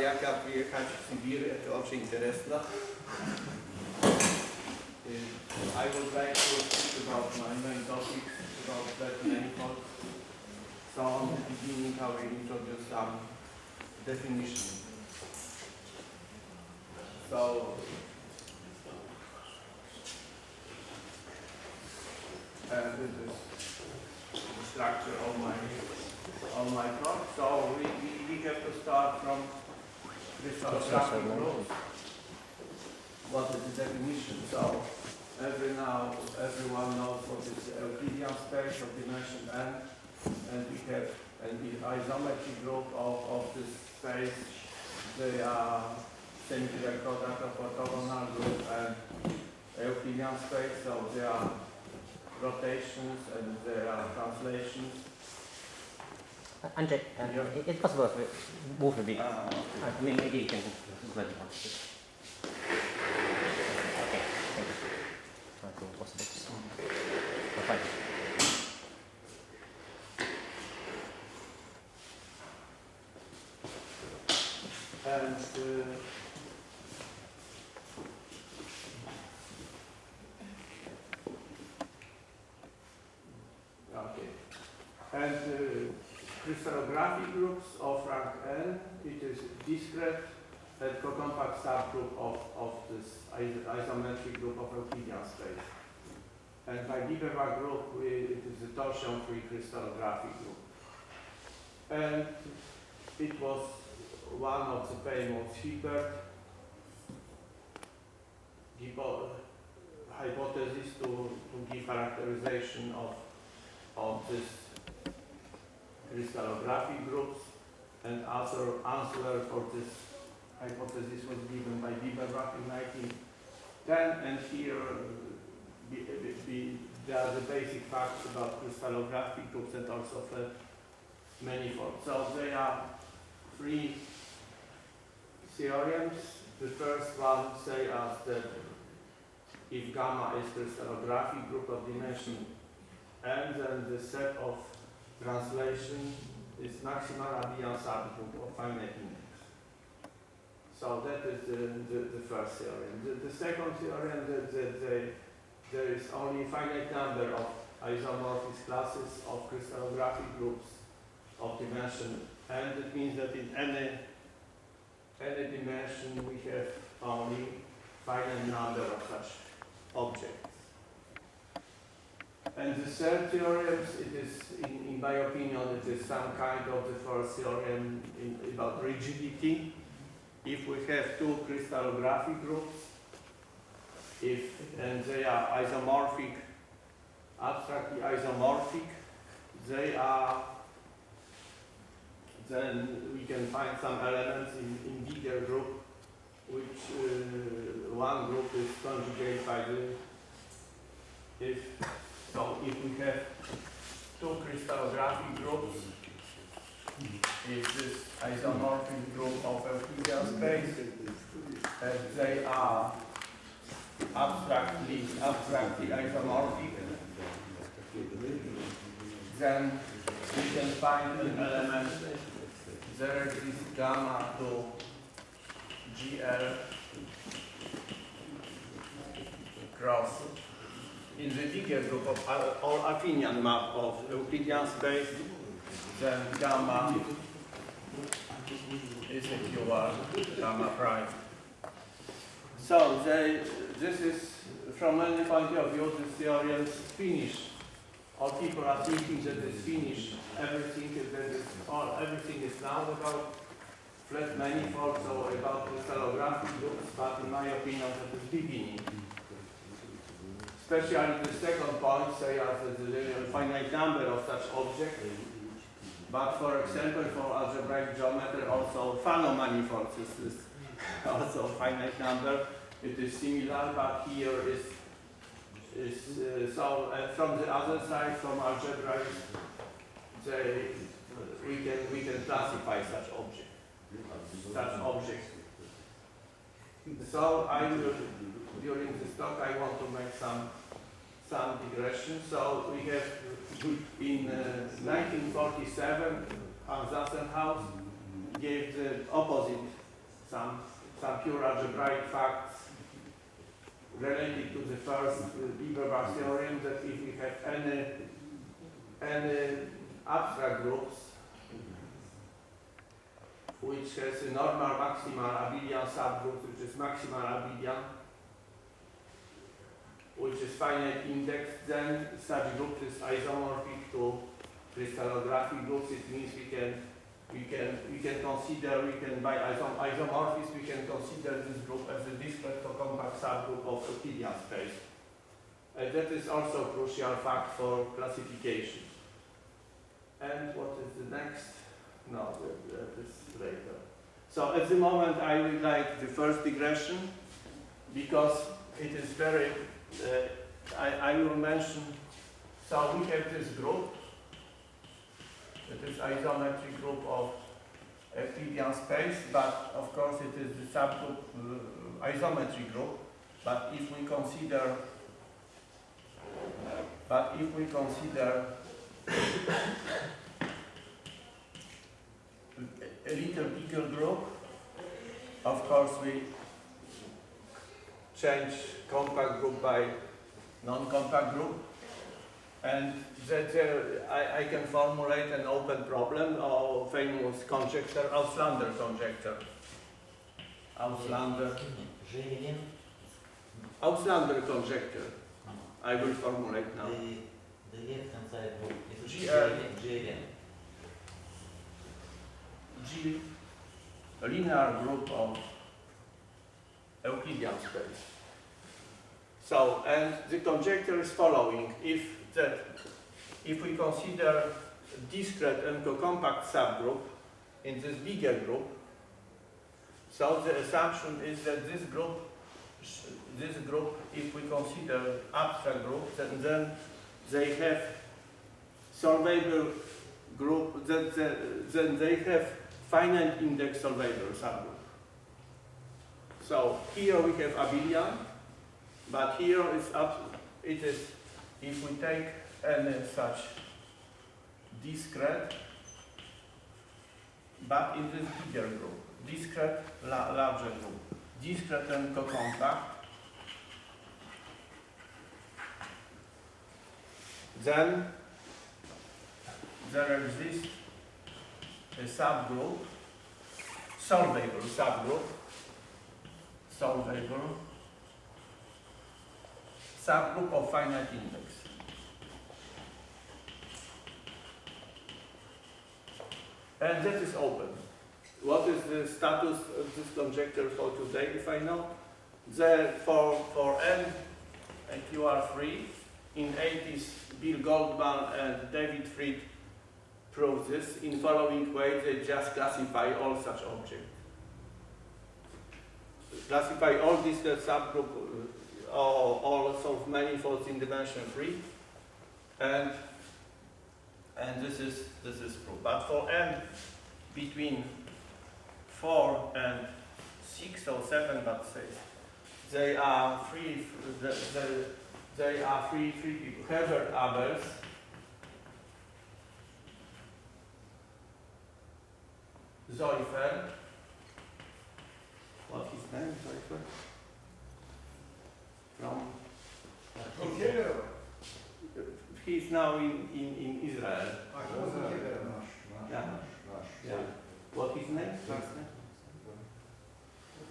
вояка приехать в Сибирь, это очень интересно. I would like to speak about my main topics, about flat manifolds. So on the beginning I will introduce some definition. So this is the structure of my talk. So we have to start from crystallographic rules. What is the definition? So everyone knows what is the Euclidean space of dimension n, and we have the isometry group of this space. They are semi-direct product of orthogonal group and Euclidean space, so there are rotations and there are translations. Andrzej, it's possible to move a bit. Maybe you can go ahead. Okay, thank you. What's this? Fine. And crystallographic groups of rank n, it is discrete and compact subgroup of this isometric group of Euclidean space. And by Lieberman group, it is the torsion-free crystallographic group. And it was one of the famous Hilbert hypothesis to give characterization of this crystallographic groups, and answer for this hypothesis was given by Lieberman in 1910, and here there are the basic facts about crystallographic groups and also flat manifolds. So there are three theorems. The first one says that if gamma is crystallographic group of dimension n, then the set of translation is maximal abelian subgroup of finite index. So that is the first theorem. The second theorem, that there is only a finite number of isomorphic classes of crystallographic groups of dimension n. It means that in any dimension we have only finite number of such objects. And the third theorem, it is, in my opinion, it is some kind of the first theorem about rigidity. If we have two crystallographic groups, and they are isomorphic, abstractly isomorphic, then we can find some elements in bigger group, which one group is conjugate by if we have two crystallographic groups, if this isomorphic group of Euclidean space, and they are abstractly isomorphic, then we can find an element. There exists gamma to GL cross in the bigger group of all affinian map of Euclidean space, then gamma is a pure gamma prime. So this is, from any point of view, this theorem is finished. All people are thinking that it's finished. Everything is now about flat manifolds or about crystallographic groups, but in my opinion, that is beginning. Especially the second point, say that there is a finite number of such objects. But for example, for algebraic geometry, also Fano manifolds is also a finite number. It is similar, but here is so from the other side, from algebra, we can classify such objects. So during this talk I want to make some digression. So we have in 1947 Hans Zassenhaus gave the opposite some pure algebraic facts related to the first Lieber-Bach theorem, that if we have any abstract groups which has a normal maximal abelian subgroup, which is maximal abelian, which is finite index, then such group is isomorphic to crystallographic groups. It means we can consider, by isomorphism, we can consider this group as a discrete compact subgroup of Euclidean space. That is also a crucial fact for classification. And what is the next? No, that is later. So at the moment I would like the first digression, because it is very, I will mention, so we have this group, it is isometric group of Euclidean space, but of course it is the subgroup isometric group. But if we consider a little bigger group, of course we change compact group by non-compact group, and I can formulate an open problem or famous conjecture, Auslander conjecture. Auslander conjecture. I will formulate now. The left-hand side group is GL. G, a linear group of Euclidean space. So, and the conjecture is following: if we consider discrete and compact subgroup in this bigger group, so the assumption is that this group, if we consider abstract group, then they have solvable group, then they have finite index solvable subgroup. So here we have abelian, but here it is if we take any such discrete, but in this bigger group, discrete larger group, discrete and compact, then there exists a subgroup, solvable subgroup, subgroup of finite index. And that is open. What is the status of this conjecture for today, if I know? For n, and you are free, in 80s, Bill Goldman and David Fried proved this in following way. They just classify all such objects. Classify all these subgroup, all sort of manifolds in dimension 3, and this is proof. But for n between 4 and 6 or 7, let's say, they are free. They are free people. Herbert Abels, Zoifer, what's his name? Zoifer? He's now in Israel. Yeah. Yeah. What his name? Last name?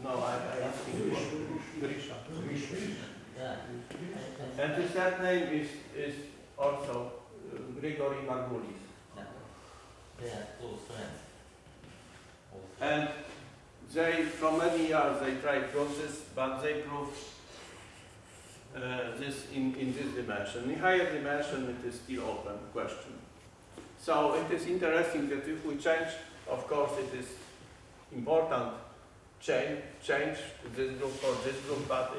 No, I asked him. Grisha. Yeah. And the third name is also Grigory Margulis. Yeah. They are close friends. And they, for many years, they tried to prove this, but they proved this in this dimension. In higher dimension, it is still open question. So it is interesting that if we change, of course, it is important change this group for this group, but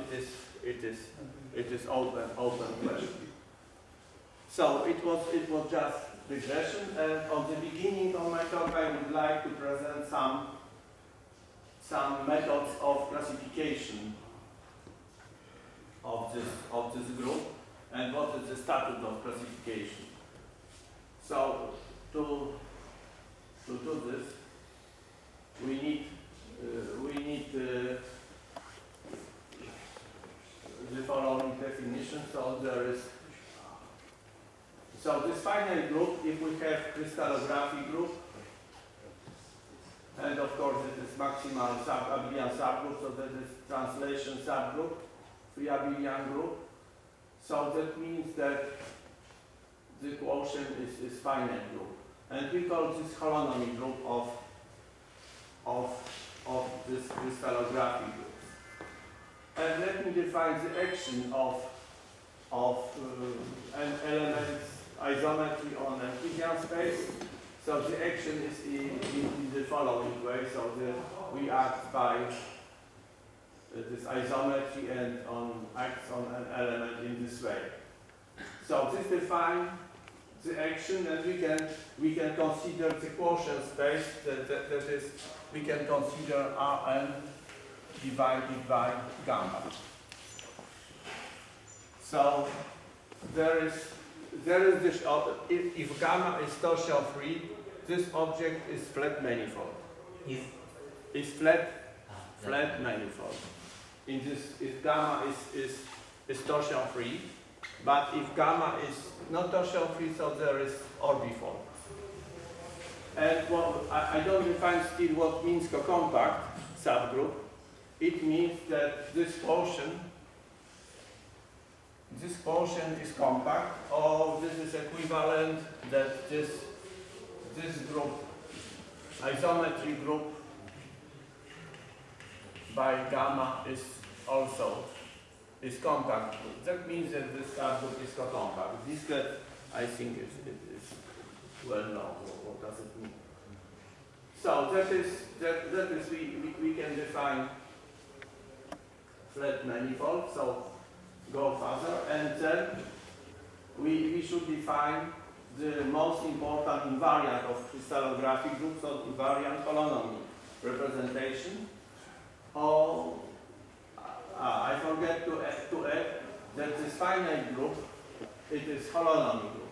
it is open question. So it was just regression, and on the beginning of my talk, I would like to present some methods of classification of this group and what is the status of classification. So to do this, we need definition. So there is, so this finite group, if we have crystallography group, and of course it is maximal abelian subgroup, so that is translation subgroup, free abelian group. So that means that the quotient is finite group. And we call this holonomy group of this crystallography group. And let me define the action of an element's isometry on an Euclidean space. So the action is in the following way. So we act by this isometry and acts on an element in this way. So this defines the action, and we can consider the quotient space. That is, we can consider Rn divided by gamma. So there is this, if gamma is torsion free, this object is flat manifold. Is flat manifold. In this, if gamma is torsion free, but if gamma is not torsion free, so there is orbifold. And well, I don't define still what means co-compact subgroup. It means that this quotient is compact, or this is equivalent that this group, isometry group by gamma is also compact. That means that this subgroup is co-compact. This that I think is well known. What does it mean? So that is we can define flat manifold. So go further, and then we should define the most important invariant of crystallographic groups, so invariant holonomy representation. Oh, I forget to add that this finite group, it is holonomy group.